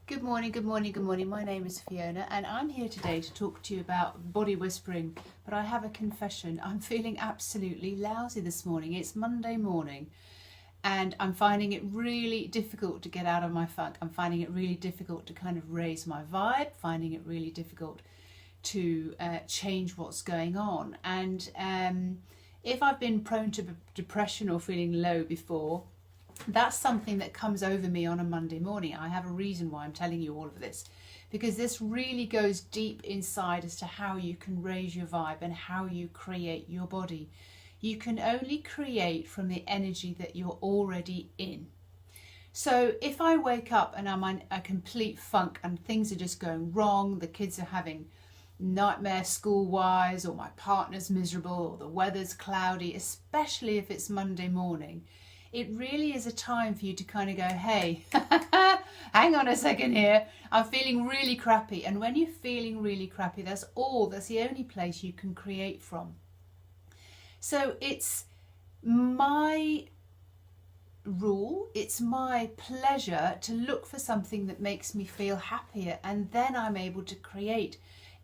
Good morning, good morning, good morning. My name is Fiona and I'm here today to talk to you about body whispering. But I have a confession. I'm feeling absolutely lousy this morning. It's Monday morning and I'm finding it really difficult to get out of my funk. I'm finding it really difficult to kind of raise my vibe, finding it really difficult to change what's going on. And if I've been prone to depression or feeling low before, that's something that comes over me on a Monday morning. I have a reason why I'm telling you all of this, because this really goes deep inside as to how you can raise your vibe and how you create your body. You can only create from the energy that you're already in. So if I wake up and I'm in a complete funk and things are just going wrong, the kids are having nightmare school-wise, or my partner's miserable, or the weather's cloudy, especially if it's Monday morning, it really is a time for you to kind of go, hey, hang on a second here, I'm feeling really crappy. And when you're feeling really crappy, that's the only place you can create from. So it's my rule, it's my pleasure to look for something that makes me feel happier, and then I'm able to create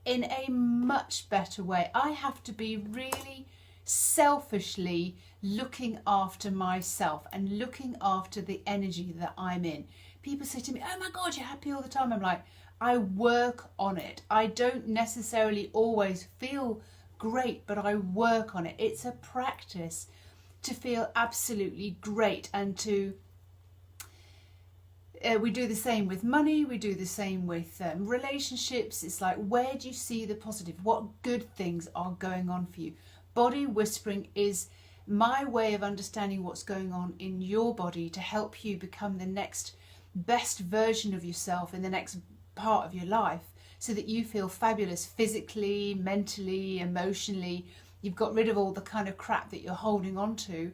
in a much better way. I have to be really selfishly looking after myself and looking after the energy that I'm in. People say to me, oh my God, you're happy all the time. I'm like, I work on it. I don't necessarily always feel great, but I work on it. It's a practice to feel absolutely great, and to we do the same with money, we do the same with relationships. It's like, where do you see the positive? What good things are going on for you? Body whispering is my way of understanding what's going on in your body to help you become the next best version of yourself in the next part of your life, so that you feel fabulous physically, mentally, emotionally. You've got rid of all the kind of crap that you're holding on to.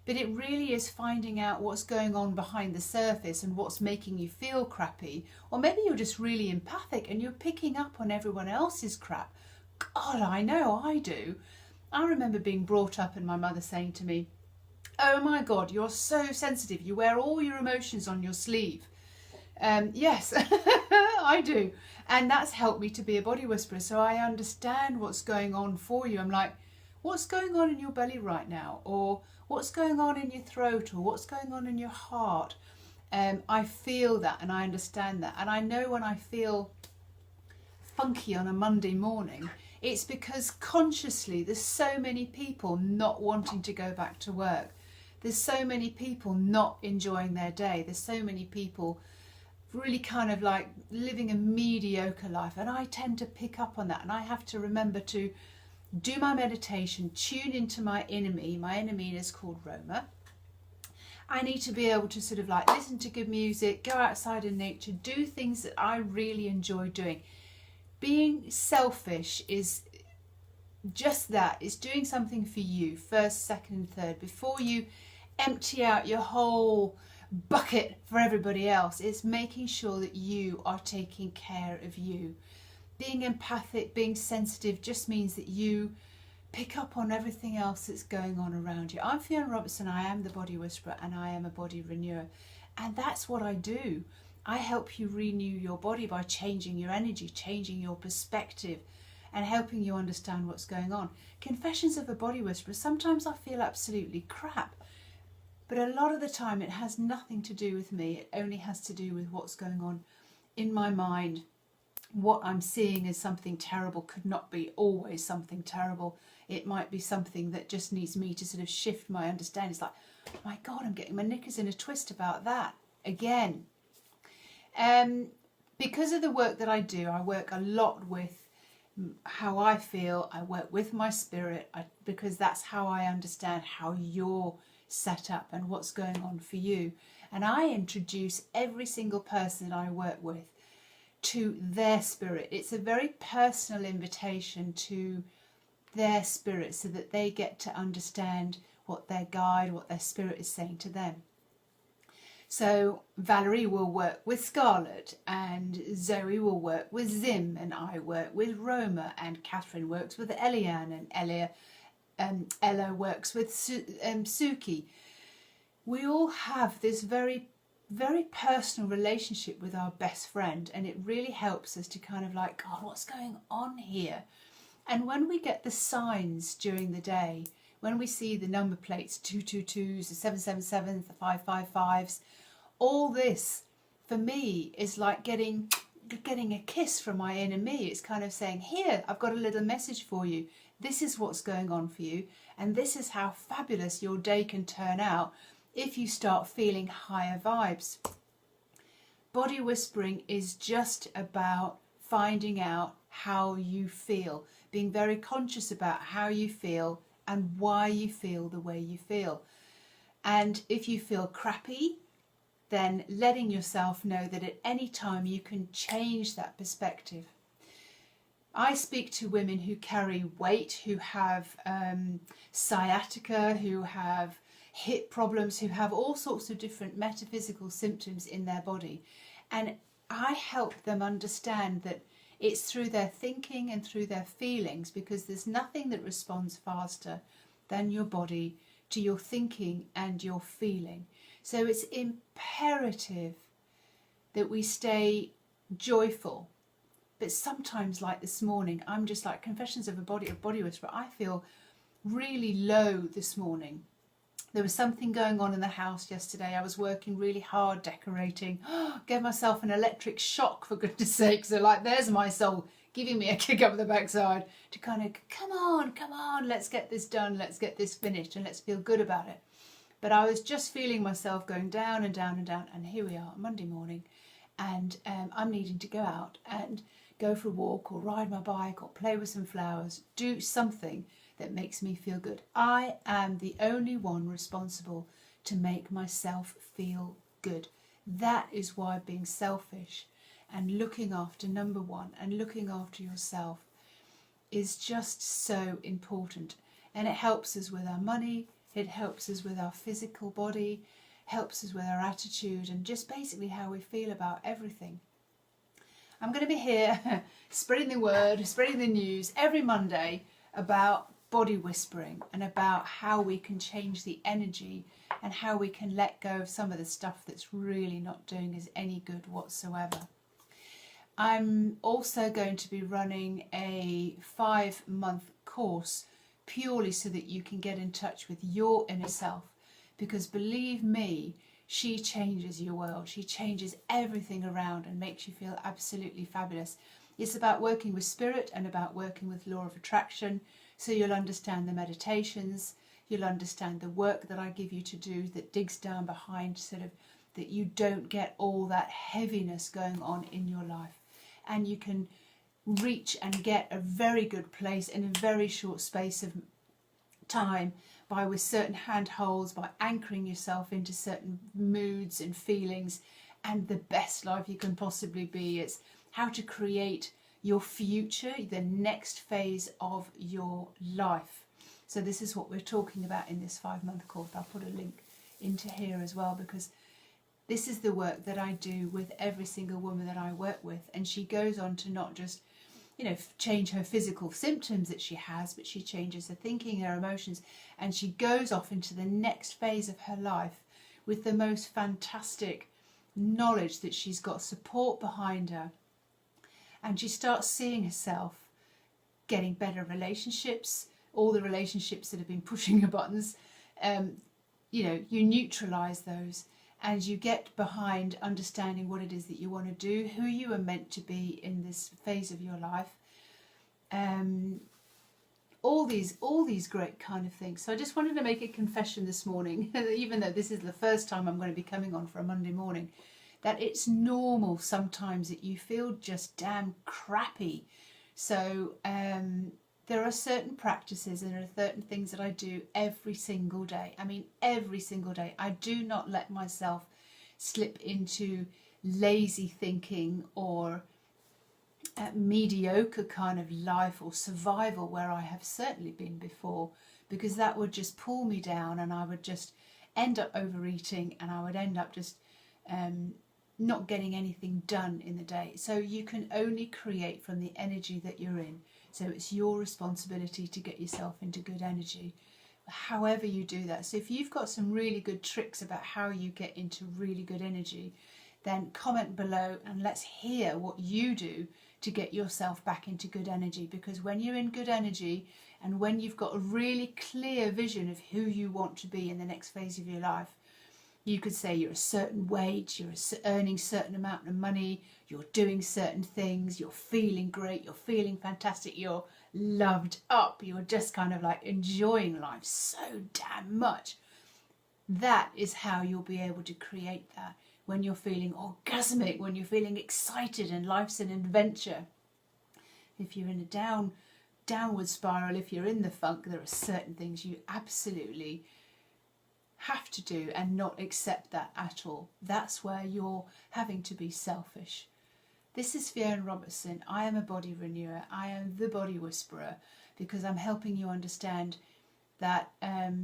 But it really is finding out what's going on behind the surface and what's making you feel crappy. Or maybe you're just really empathic and you're picking up on everyone else's crap. God, I know I do. I remember being brought up and my mother saying to me, oh my God, you're so sensitive. You wear all your emotions on your sleeve. Yes, I do. And that's helped me to be a body whisperer. So I understand what's going on for you. I'm like, what's going on in your belly right now? Or what's going on in your throat? Or what's going on in your heart? I feel that and I understand that. And I know when I feel funky on a Monday morning, it's because consciously there's so many people not wanting to go back to work. There's so many people not enjoying their day. There's so many people really kind of like living a mediocre life. And I tend to pick up on that. And I have to remember to do my meditation, tune into my enemy. My enemy is called Roma. I need to be able to sort of like listen to good music, go outside in nature, do things that I really enjoy doing. Being selfish is just that. It's doing something for you first, second and third. Before you empty out your whole bucket for everybody else, it's making sure that you are taking care of you. Being empathic, being sensitive just means that you pick up on everything else that's going on around you. I'm Fiona Robertson, I am the Body Whisperer and I am a body renewer. And that's what I do. I help you renew your body by changing your energy, changing your perspective, and helping you understand what's going on. Confessions of a Body Whisperer, sometimes I feel absolutely crap, but a lot of the time it has nothing to do with me. It only has to do with what's going on in my mind. What I'm seeing as something terrible could not be always something terrible. It might be something that just needs me to sort of shift my understanding. It's like, my God, I'm getting my knickers in a twist about that again. Because of the work that I do, I work a lot with how I feel. I work with my spirit because that's how I understand how you're set up and what's going on for you. And I introduce every single person that I work with to their spirit. It's a very personal invitation to their spirit so that they get to understand what their guide, what their spirit is saying to them. So Valerie will work with Scarlett, and Zoe will work with Zim, and I work with Roma, and Catherine works with Eliane, and Ella works with Suki. We all have this very very personal relationship with our best friend, and it really helps us to kind of like, God, what's going on here? And when we get the signs during the day, when we see the number plates, 222s, the 777s, the 555s, all this for me is like getting a kiss from my inner me. It's kind of saying, here, I've got a little message for you. This is what's going on for you, and this is how fabulous your day can turn out if you start feeling higher vibes. Body whispering is just about finding out how you feel, being very conscious about how you feel and why you feel the way you feel. And if you feel crappy, then letting yourself know that at any time you can change that perspective. I speak to women who carry weight, who have sciatica, who have hip problems, who have all sorts of different metaphysical symptoms in their body. And I help them understand that it's through their thinking and through their feelings, because there's nothing that responds faster than your body to your thinking and your feeling. So it's imperative that we stay joyful. But sometimes, like this morning, I'm just like Confessions of a Body Whisperer. I feel really low this morning. There was something going on in the house yesterday. I was working really hard decorating. Gave myself an electric shock, for goodness sake. So like, there's my soul giving me a kick up the backside to kind of, come on, let's get this done. Let's get this finished and let's feel good about it. But I was just feeling myself going down and down and down. And here we are, Monday morning. And I'm needing to go out and go for a walk or ride my bike or play with some flowers, do something that makes me feel good. I am the only one responsible to make myself feel good. That is why being selfish and looking after number one and looking after yourself is just so important. And it helps us with our money, it helps us with our physical body, helps us with our attitude and just basically how we feel about everything. I'm going to be here spreading the word, spreading the news every Monday about body whispering and about how we can change the energy and how we can let go of some of the stuff that's really not doing us any good whatsoever. I'm also going to be running a 5-month course purely so that you can get in touch with your inner self, because believe me, she changes your world. She changes everything around and makes you feel absolutely fabulous. It's about working with spirit and about working with law of attraction. So you'll understand the meditations, you'll understand the work that I give you to do that digs down behind, sort of that you don't get all that heaviness going on in your life. And you can reach and get a very good place in a very short space of time by with certain handholds, by anchoring yourself into certain moods and feelings, and the best life you can possibly be. It's how to create your future, the next phase of your life. So this is what we're talking about in this 5-month course. I'll put a link into here as well, because this is the work that I do with every single woman that I work with. And she goes on to not just, change her physical symptoms that she has, but she changes her thinking, her emotions, and she goes off into the next phase of her life with the most fantastic knowledge that she's got support behind her. And she starts seeing herself getting better relationships, all the relationships that have been pushing her buttons, you neutralise those, and you get behind understanding what it is that you want to do, who you are meant to be in this phase of your life, all these great kind of things. So I just wanted to make a confession this morning, even though this is the first time I'm going to be coming on for a Monday morning, that it's normal sometimes that you feel just damn crappy. So there are certain practices and there are certain things that I do every single day. I mean, every single day. I do not let myself slip into lazy thinking or mediocre kind of life or survival where I have certainly been before, because that would just pull me down and I would just end up overeating and I would end up just not getting anything done in the day. So you can only create from the energy that you're in. So it's your responsibility to get yourself into good energy. however you do that. So if you've got some really good tricks about how you get into really good energy, then comment below and let's hear what you do to get yourself back into good energy. Because when you're in good energy and when you've got a really clear vision of who you want to be in the next phase of your life, you could say you're a certain wage, you're earning a certain amount of money, you're doing certain things, you're feeling great, you're feeling fantastic, you're loved up, you're just kind of like enjoying life so damn much. That is how you'll be able to create that. When you're feeling orgasmic, when you're feeling excited and life's an adventure. If you're in a downward spiral, if you're in the funk, there are certain things you absolutely have to do and not accept that at all. That's where you're having to be selfish. This is Fiona Robertson. I am a body renewer. I am the body whisperer, because I'm helping you understand that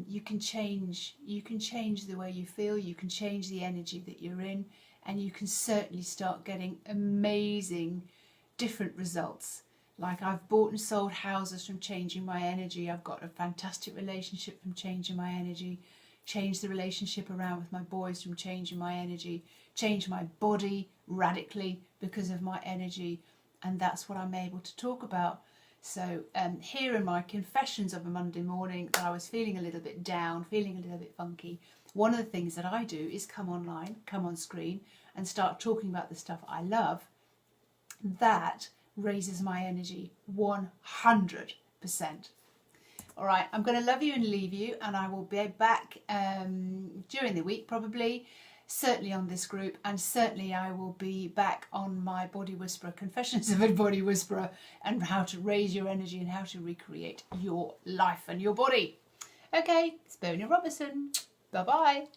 you can change the way you feel, you can change the energy that you're in, and you can certainly start getting amazing different results. Like, I've bought and sold houses from changing my energy. I've got a fantastic relationship from changing my energy. Changed the relationship around with my boys from changing my energy. Changed my body radically because of my energy. And that's what I'm able to talk about. So here in my confessions of a Monday morning, that I was feeling a little bit down, feeling a little bit funky, one of the things that I do is come online, come on screen and start talking about the stuff I love. That raises my energy 100%. All right, I'm going to love you and leave you, and I will be back during the week probably, certainly on this group, and certainly I will be back on my Body Whisperer, Confessions of a Body Whisperer, and how to raise your energy and how to recreate your life and your body. Okay, it's Fiona Robertson. Bye-bye.